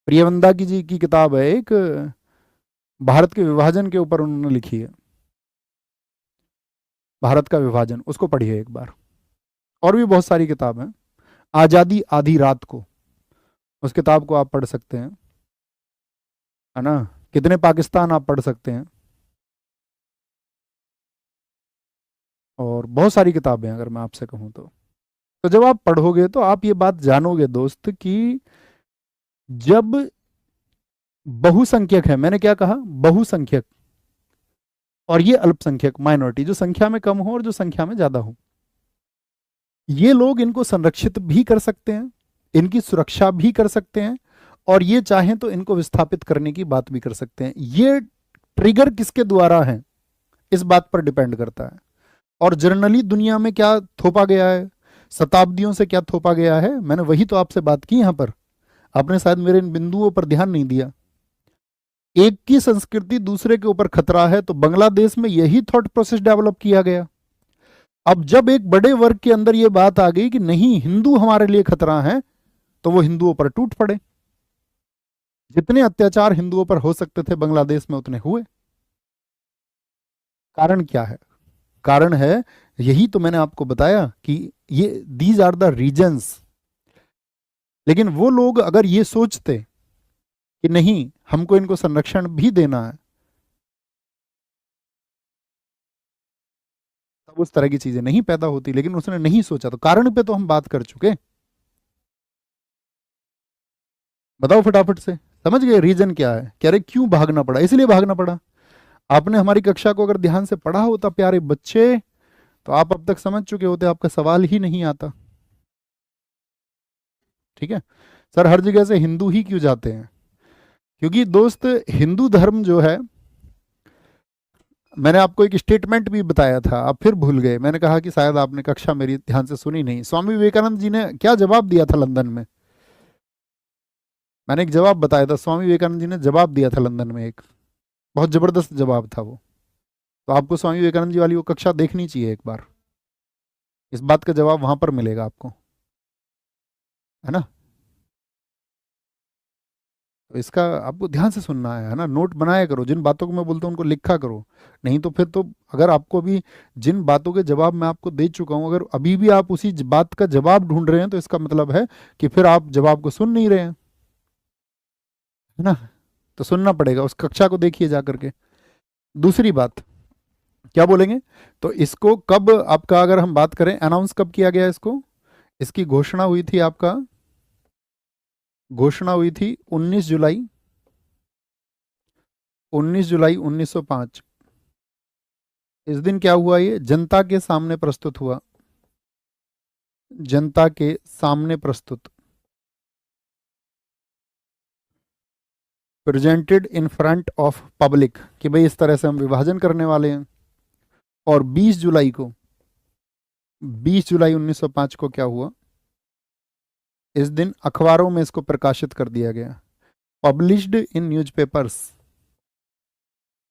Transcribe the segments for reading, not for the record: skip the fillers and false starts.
प्रियवंदा की जी की किताब है एक, भारत के विभाजन के ऊपर उन्होंने लिखी है, भारत का विभाजन, उसको पढ़िए एक बार। और भी बहुत सारी किताब हैं। आजादी आधी रात को, उस किताब को आप पढ़ सकते हैं, है ना। कितने पाकिस्तान आप पढ़ सकते हैं। और बहुत सारी किताबें हैं अगर मैं आपसे कहूँ तो जब आप पढ़ोगे तो आप ये बात जानोगे दोस्त कि जब बहुसंख्यक है, मैंने क्या कहा, बहुसंख्यक, और ये अल्पसंख्यक माइनॉरिटी, जो संख्या में कम हो और जो संख्या में ज्यादा हो, ये लोग इनको संरक्षित भी कर सकते हैं, इनकी सुरक्षा भी कर सकते हैं, और ये चाहें तो इनको विस्थापित करने की बात भी कर सकते हैं। ये ट्रिगर किसके द्वारा है इस बात पर डिपेंड करता है। और जनरली दुनिया में क्या थोपा गया है, शताब्दियों से क्या थोपा गया है, मैंने वही तो आपसे बात की यहां पर, आपने शायद मेरे इन बिंदुओं पर ध्यान नहीं दिया। एक की संस्कृति दूसरे के ऊपर खतरा है, तो बांग्लादेश में यही थॉट प्रोसेस डेवलप किया गया। अब जब एक बड़े वर्ग के अंदर यह बात आ गई कि नहीं हिंदू हमारे लिए खतरा है, तो वो हिंदुओं पर टूट पड़े। जितने अत्याचार हिंदुओं पर हो सकते थे बांग्लादेश में उतने हुए। कारण क्या है, कारण है, यही तो मैंने आपको बताया कि ये दीज आर द रीजंस। लेकिन वो लोग अगर ये सोचते कि नहीं हमको इनको संरक्षण भी देना है, तब उस तरह की चीजें नहीं पैदा होती। लेकिन उसने नहीं सोचा, तो कारण पे तो हम बात कर चुके। बताओ फटाफट से, समझ गए रीजन क्या है, कह रहे क्यों भागना पड़ा, इसलिए भागना पड़ा। आपने हमारी कक्षा को अगर ध्यान से पढ़ा होता प्यारे बच्चे, तो आप अब तक समझ चुके होते, आपका सवाल ही नहीं आता। ठीक है। सर हर जगह से हिंदू ही क्यों जाते हैं, क्योंकि दोस्त हिंदू धर्म जो है, मैंने आपको एक स्टेटमेंट भी बताया था, आप फिर भूल गए। मैंने कहा कि शायद आपने कक्षा मेरी ध्यान से सुनी नहीं। स्वामी विवेकानंद जी ने क्या जवाब दिया था लंदन में, मैंने एक जवाब बताया था, स्वामी विवेकानंद जी ने जवाब दिया था लंदन में, एक बहुत जबरदस्त जवाब था वो। तो आपको स्वामी विवेकानंद जी वाली वो कक्षा देखनी चाहिए एक बार, इस बात का जवाब वहां पर मिलेगा आपको, है ना। तो इसका आपको ध्यान से सुनना है ना, नोट बनाया करो, जिन बातों को मैं बोलता हूँ उनको लिखा करो। नहीं तो फिर तो, अगर आपको भी जिन बातों के जवाब मैं आपको दे चुका हूँ, अगर अभी भी आप उसी बात का जवाब ढूंढ रहे हैं, तो इसका मतलब है कि फिर आप जवाब को सुन नहीं रहे हैं, है ना। तो सुनना पड़ेगा, उस कक्षा को देखिए जा करके। दूसरी बात क्या बोलेंगे, तो इसको कब आपका, अगर हम बात करें अनाउंस कब किया गया इसको, इसकी घोषणा हुई थी आपका, घोषणा हुई थी 19 जुलाई, 19 जुलाई 1905। इस दिन क्या हुआ, ये जनता के सामने प्रस्तुत हुआ, जनता के सामने प्रस्तुत, presented in front of public, कि भाई इस तरह से हम विभाजन करने वाले हैं। और 20 जुलाई को, 20 जुलाई 1905 को क्या हुआ, इस दिन अखबारों में इसको प्रकाशित कर दिया गया, पब्लिश्ड इन न्यूज़पेपर्स,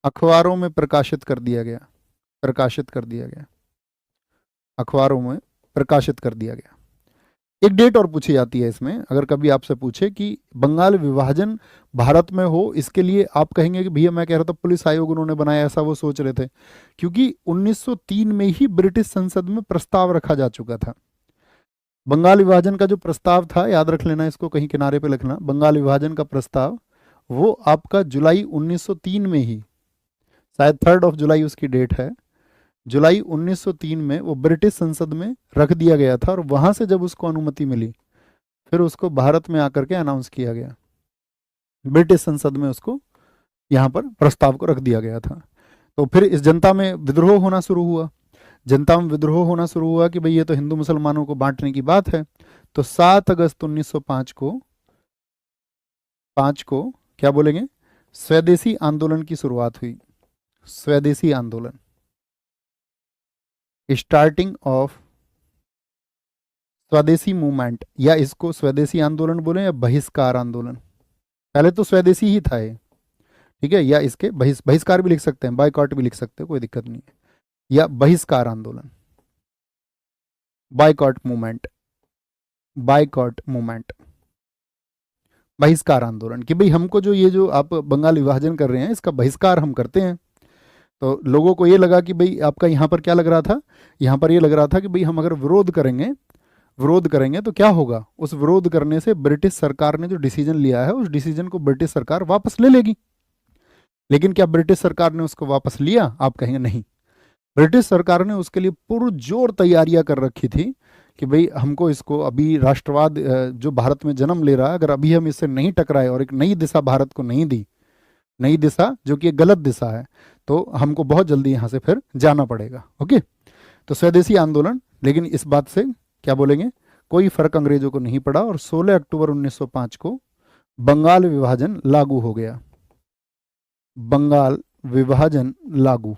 अखबारों में प्रकाशित कर दिया गया, प्रकाशित कर दिया गया, अखबारों में प्रकाशित कर दिया गया। एक डेट और पूछी जाती है इसमें, अगर कभी आपसे पूछे कि बंगाल विभाजन भारत में हो, इसके लिए आप कहेंगे कि भैया मैं कह रहा था पुलिस आयोग उन्होंने बनाया, ऐसा वो सोच रहे थे। क्योंकि 1903 में ही ब्रिटिश संसद में प्रस्ताव रखा जा चुका था। बंगाल विभाजन का जो प्रस्ताव था, याद रख लेना इसको, कहीं किनारे पे लिखना, बंगाल विभाजन का प्रस्ताव वो आपका जुलाई 1903 में ही, शायद 3 जुलाई उसकी डेट है, जुलाई 1903 में वो ब्रिटिश संसद में रख दिया गया था। और वहां से जब उसको अनुमति मिली, फिर उसको भारत में आकर के अनाउंस किया गया, ब्रिटिश संसद में उसको यहाँ पर प्रस्ताव को रख दिया गया था। तो फिर इस जनता में विद्रोह होना शुरू हुआ, जनता में विद्रोह होना शुरू हुआ कि भाई ये तो हिंदू मुसलमानों को बांटने की बात है। तो 7 अगस्त 1905 को, 5 को क्या बोलेंगे, स्वदेशी आंदोलन की शुरुआत हुई, स्वदेशी आंदोलन, स्टार्टिंग ऑफ स्वदेशी मूवमेंट, या इसको स्वदेशी आंदोलन बोले या बहिष्कार आंदोलन, पहले तो स्वदेशी ही था ये, ठीक है। या इसके बहिष्कार भी लिख सकते हैं, बायकॉट भी लिख सकते हैं, कोई दिक्कत नहीं है। या बहिष्कार आंदोलन, बायकॉट मूवमेंट, बायकॉट मूवमेंट, बहिष्कार आंदोलन, कि भाई हमको जो ये जो आप बंगाल विभाजन कर रहे हैं इसका बहिष्कार हम करते हैं। तो लोगों को ये लगा कि भाई आपका यहाँ पर क्या लग रहा था, यहाँ पर ये लग रहा था कि भाई हम अगर विरोध करेंगे तो क्या होगा, उस विरोध करने से ब्रिटिश सरकार ने जो डिसीजन लिया है उस डिसीजन को ब्रिटिश सरकार वापस ले लेगी। लेकिन क्या ब्रिटिश सरकार ने उसको वापस लिया? आप कहेंगे नहीं। ब्रिटिश सरकार ने उसके लिए पुरजोर तैयारियां कर रखी थी कि भाई हमको इसको अभी राष्ट्रवाद जो भारत में जन्म ले रहा है, अगर अभी हम इससे नहीं टकराए और एक नई दिशा भारत को नहीं दी, नई दिशा जो कि एक गलत दिशा है, तो हमको बहुत जल्दी यहाँ से फिर जाना पड़ेगा। ओके, तो स्वदेशी आंदोलन, लेकिन इस बात से क्या बोलेंगे, कोई फर्क अंग्रेजों को नहीं पड़ा और 16 अक्टूबर 1905 को बंगाल विभाजन लागू हो गया। बंगाल विभाजन लागू,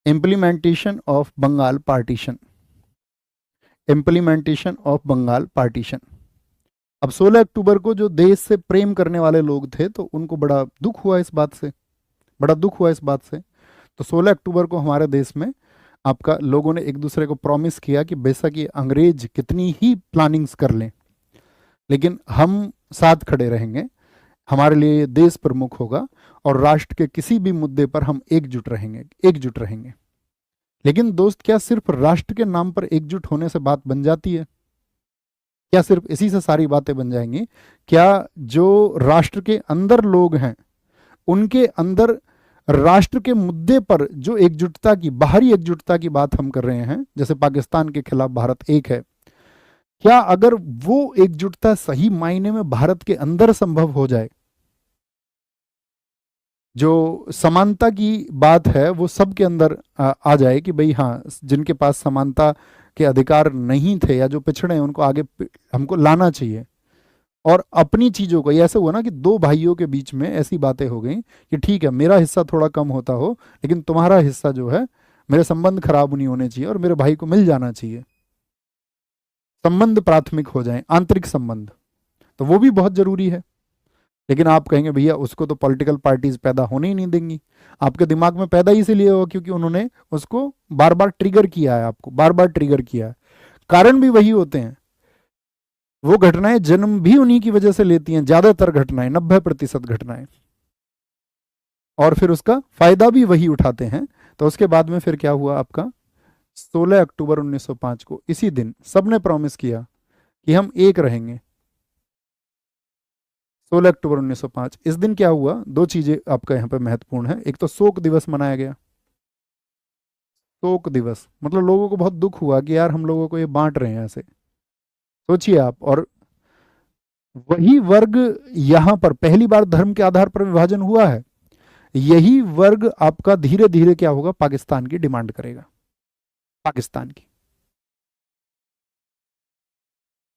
implementation of Bengal partition, implementation of Bengal partition. अब 16 अक्टूबर को जो देश से प्रेम करने वाले लोग थे तो उनको बड़ा दुख हुआ इस बात से, बड़ा दुख हुआ इस बात से। तो 16 अक्टूबर को हमारे देश में आपका लोगों ने एक दूसरे को प्रॉमिस किया कि बेशक ये अंग्रेज कितनी ही प्लानिंग्स कर लें, लेकिन हम साथ खड़े रहेंगे, हमारे लिए ये देश प्रमुख होगा और राष्ट्र के किसी भी मुद्दे पर हम एकजुट रहेंगे, एकजुट रहेंगे। लेकिन दोस्त, क्या सिर्फ राष्ट्र के नाम पर एकजुट होने से बात बन जाती है? क्या सिर्फ इसी से सारी बातें बन जाएंगी? क्या जो राष्ट्र के अंदर लोग हैं उनके अंदर राष्ट्र के मुद्दे पर जो एकजुटता की, बाहरी एकजुटता की बात हम कर रहे हैं, जैसे पाकिस्तान के खिलाफ भारत एक है, क्या अगर वो एकजुटता सही मायने में भारत के अंदर संभव हो जाए, जो समानता की बात है वो सबके अंदर आ जाए कि भाई हाँ, जिनके पास समानता के अधिकार नहीं थे या जो पिछड़े हैं उनको आगे हमको लाना चाहिए, और अपनी चीजों को, ये ऐसे हुआ ना कि दो भाइयों के बीच में ऐसी बातें हो गई कि ठीक है मेरा हिस्सा थोड़ा कम होता हो लेकिन तुम्हारा हिस्सा जो है, मेरे संबंध खराब नहीं होने चाहिए और मेरे भाई को मिल जाना चाहिए, संबंध प्राथमिक हो जाए, आंतरिक संबंध, तो वो भी बहुत जरूरी है। लेकिन आप कहेंगे भैया उसको तो पॉलिटिकल पार्टीज पैदा होने ही नहीं देंगी। आपके दिमाग में पैदा इसलिए हो क्योंकि उन्होंने उसको बार बार ट्रिगर किया है, आपको बार बार ट्रिगर किया है। कारण भी वही होते हैं, वो घटनाएं जन्म भी उन्हीं की वजह से लेती हैं, ज्यादातर घटनाएं, 90% घटनाएं, और फिर उसका फायदा भी वही उठाते हैं। तो उसके बाद में फिर क्या हुआ आपका, 16 अक्टूबर 1905 को इसी दिन सबने प्रॉमिस किया कि हम एक रहेंगे। 16 अक्टूबर 1905 इस दिन क्या हुआ, दो चीजें आपका यहाँ पे महत्वपूर्ण है। एक तो शोक दिवस मनाया गया, शोक दिवस मतलब लोगों को बहुत दुख हुआ कि यार हम लोगों को ये बांट रहे हैं ऐसे, सोचिए आप। और वही वर्ग, यहां पर पहली बार धर्म के आधार पर विभाजन हुआ है, यही वर्ग आपका धीरे धीरे क्या होगा, पाकिस्तान की डिमांड करेगा, पाकिस्तान की।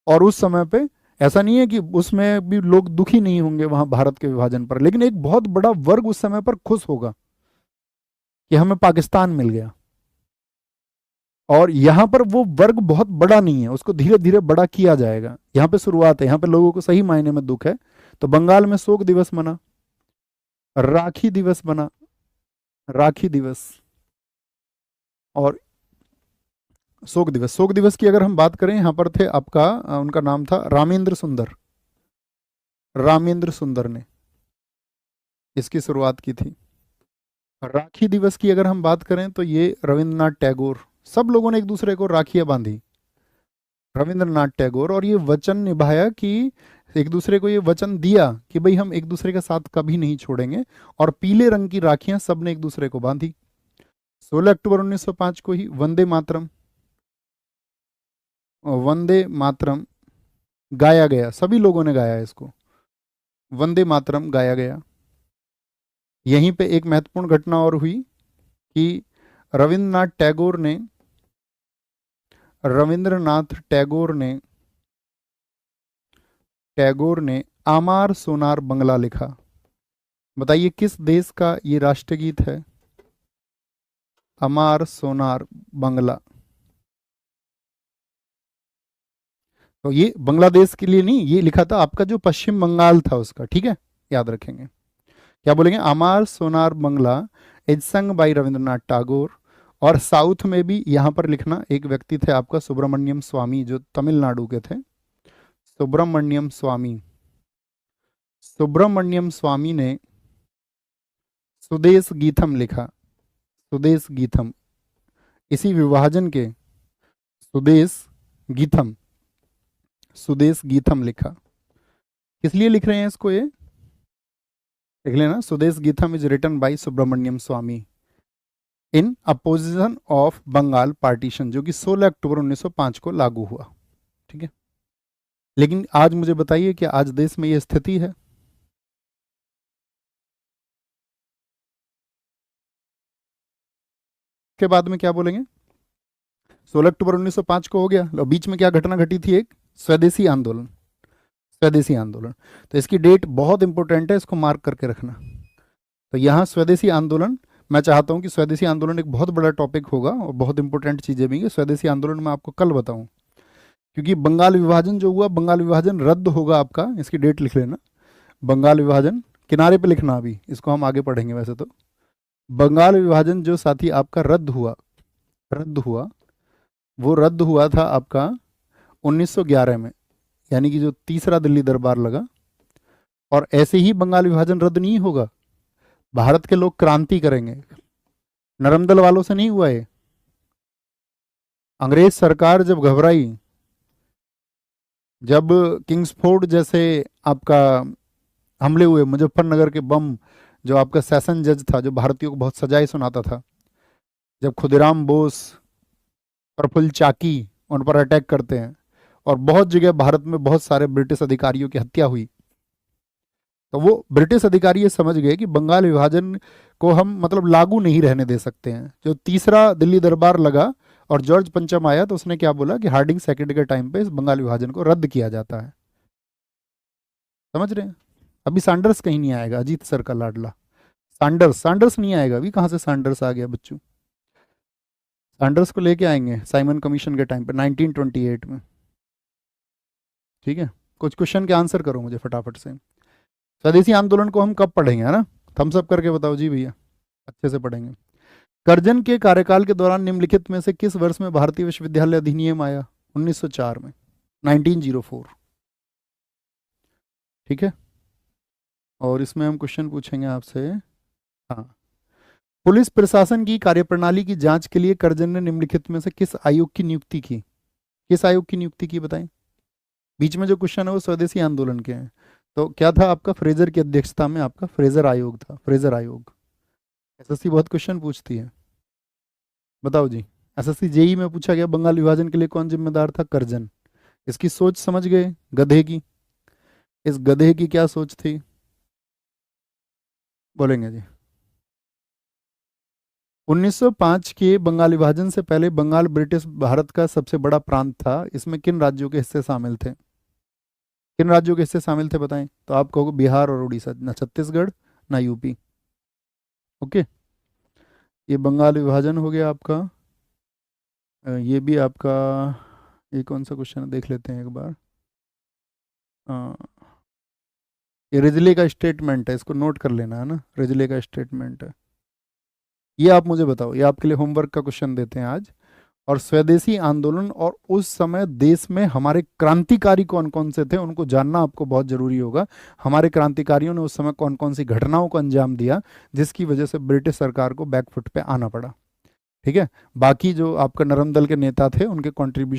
और उस समय पे ऐसा नहीं है कि उसमें भी लोग दुखी नहीं होंगे वहां भारत के विभाजन पर, लेकिन एक बहुत बड़ा वर्ग उस समय पर खुश होगा कि हमें पाकिस्तान मिल गया। और यहां पर वो वर्ग बहुत बड़ा नहीं है, उसको धीरे धीरे बड़ा किया जाएगा। यहां पे शुरुआत है, यहां पे लोगों को सही मायने में दुख है। तो बंगाल में शोक दिवस मना, राखी दिवस बना, राखी दिवस और शोक दिवस। शोक दिवस की अगर हम बात करें, यहां पर थे आपका उनका नाम था रामेंद्र सुंदर, रामेंद्र सुंदर ने इसकी शुरुआत की थी। राखी दिवस की अगर हम बात करें तो ये रविंद्रनाथ टैगोर, सब लोगों ने एक दूसरे को राखियां बांधी, रविंद्रनाथ टैगोर, और ये वचन निभाया कि एक दूसरे को ये वचन दिया कि भाई हम एक दूसरे का साथ कभी नहीं छोड़ेंगे, और पीले रंग की राखियां सबने एक दूसरे को बांधी। 16 अक्टूबर 1905 को ही वंदे मातरम, वंदे मातरम गाया गया, सभी लोगों ने गाया इसको, वंदे मातरम गाया गया। यहीं पे एक महत्वपूर्ण घटना और हुई कि रविंद्रनाथ टैगोर ने, रविंद्रनाथ टैगोर ने आमार सोनार बंगला लिखा। बताइए किस देश का ये राष्ट्रगीत है, अमार सोनार बंगला। तो ये बांग्लादेश के लिए नहीं, ये लिखा था आपका जो पश्चिम बंगाल था उसका, ठीक है, याद रखेंगे। क्या बोलेंगे, Amar Sonar Bangla is sung by Rabindranath Tagore. और साउथ में भी यहां पर लिखना, एक व्यक्ति थे आपका सुब्रमण्यम स्वामी जो तमिलनाडु के थे, सुब्रमण्यम स्वामी, सुब्रमण्यम स्वामी ने स्वदेश गीतम लिखा? स्वदेश गीतम, इसी विभाजन के स्वदेश गीतम, स्वदेश गीतम लिखा, किस लिए लिख रहे हैं इसको? ये लिख लेना, Swadesh Geetam is written by Subramaniam Swamy in opposition of Bengal partition, जो कि 16 अक्टूबर 1905 को लागू हुआ। ठीक है, लेकिन आज मुझे बताइए कि आज देश में यह स्थिति है? के बाद में क्या बोलेंगे? 16 अक्टूबर 1905 को हो गया, लो बीच में क्या घटना घटी थी? एक स्वदेशी आंदोलन, स्वदेशी आंदोलन। तो इसकी डेट बहुत इंपॉर्टेंट है, इसको मार्क करके रखना। तो यहाँ स्वदेशी आंदोलन, मैं चाहता हूँ कि स्वदेशी आंदोलन एक बहुत बड़ा टॉपिक होगा और बहुत इंपॉर्टेंट चीज़ें भी। स्वदेशी आंदोलन मैं आपको कल बताऊँ, क्योंकि बंगाल विभाजन जो हुआ, बंगाल विभाजन रद्द होगा आपका, इसकी डेट लिख लेना। बंगाल विभाजन किनारे पे लिखना, अभी इसको हम आगे पढ़ेंगे। वैसे तो बंगाल विभाजन जो साथी आपका रद्द हुआ, वो रद्द हुआ था आपका 1911 में, यानी कि जो तीसरा दिल्ली दरबार लगा। और ऐसे ही बंगाल विभाजन रद्द नहीं होगा, भारत के लोग क्रांति करेंगे। नरमदल वालों से नहीं हुआ ये। अंग्रेज सरकार जब घबराई, जब किंग्सफोर्ड जैसे आपका हमले हुए, मुजफ्फरनगर के बम, जो आपका सेशन जज था, जो भारतीयों को बहुत सजाएं सुनाता था, जब खुदीराम बोस, प्रफुल्ल चाकी उन पर अटैक करते हैं, और बहुत जगह भारत में बहुत सारे ब्रिटिश अधिकारियों की हत्या हुई, तो वो ब्रिटिश अधिकारी ये समझ गए कि बंगाल विभाजन को हम मतलब लागू नहीं रहने दे सकते हैं। जो तीसरा दिल्ली दरबार लगा और जॉर्ज पंचम आया, तो उसने क्या बोला कि हार्डिंग सेकेंड के टाइम पे इस बंगाल विभाजन को रद्द किया जाता है। समझ रहे हैं? अभी सैंडर्स कहीं नहीं आएगा, अजीत सर का लाडला सैंडर्स नहीं आएगा अभी। कहाँ से सैंडर्स आ गया बच्चों? सैंडर्स को लेके आएंगे साइमन कमीशन के टाइम पे 1928 में। ठीक है, कुछ क्वेश्चन के आंसर करो मुझे फटाफट से। स्वदेशी आंदोलन को हम कब पढ़ेंगे, है ना? थम्स अप करके बताओ जी भैया, अच्छे से पढ़ेंगे। करजन के कार्यकाल के दौरान निम्नलिखित में से किस वर्ष में भारतीय विश्वविद्यालय अधिनियम आया? 1904 में, 1904। ठीक है, और इसमें हम क्वेश्चन पूछेंगे आपसे। हाँ, पुलिस प्रशासन की कार्यप्रणाली की जांच के लिए करजन ने निम्नलिखित में से किस आयोग की नियुक्ति की? किस आयोग की नियुक्ति की बताएं? बीच में जो क्वेश्चन है वो स्वदेशी आंदोलन के हैं। तो क्या था आपका? फ्रेजर की अध्यक्षता में आपका फ्रेजर आयोग था, फ्रेजर आयोग। एसएससी बहुत क्वेश्चन पूछती है, बताओ जी। एसएससी जेई में पूछा गया बंगाल विभाजन के लिए कौन जिम्मेदार था? करजन। इसकी सोच समझ गए गधे की? इस गधे की क्या सोच थी, बोलेंगे जी? 1905 के बंगाल विभाजन से पहले बंगाल ब्रिटिश भारत का सबसे बड़ा प्रांत था। इसमें किन राज्यों के हिस्से शामिल थे? किन राज्यों के हिस्से शामिल थे बताएं? तो आप कहोगे बिहार और उड़ीसा, ना छत्तीसगढ़ ना यूपी। ओके, ये बंगाल विभाजन हो गया आपका। ये भी आपका, ये कौन सा क्वेश्चन है देख लेते हैं एक बार। ये रिजले का स्टेटमेंट है, इसको नोट कर लेना, है ना? रिजले का स्टेटमेंट है ये। आप मुझे बताओ, ये आपके लिए होमवर्क का क्वेश्चन देते हैं आज। और स्वदेशी आंदोलन और उस समय देश में हमारे क्रांतिकारी कौन कौन से थे, उनको जानना आपको बहुत जरूरी होगा। हमारे क्रांतिकारियों ने उस समय कौन कौन सी घटनाओं को अंजाम दिया, जिसकी वजह से ब्रिटिश सरकार को बैकफुट पे आना पड़ा। ठीक है, बाकी जो आपका नरम दल के नेता थे, उनके कॉन्ट्रीब्यूशन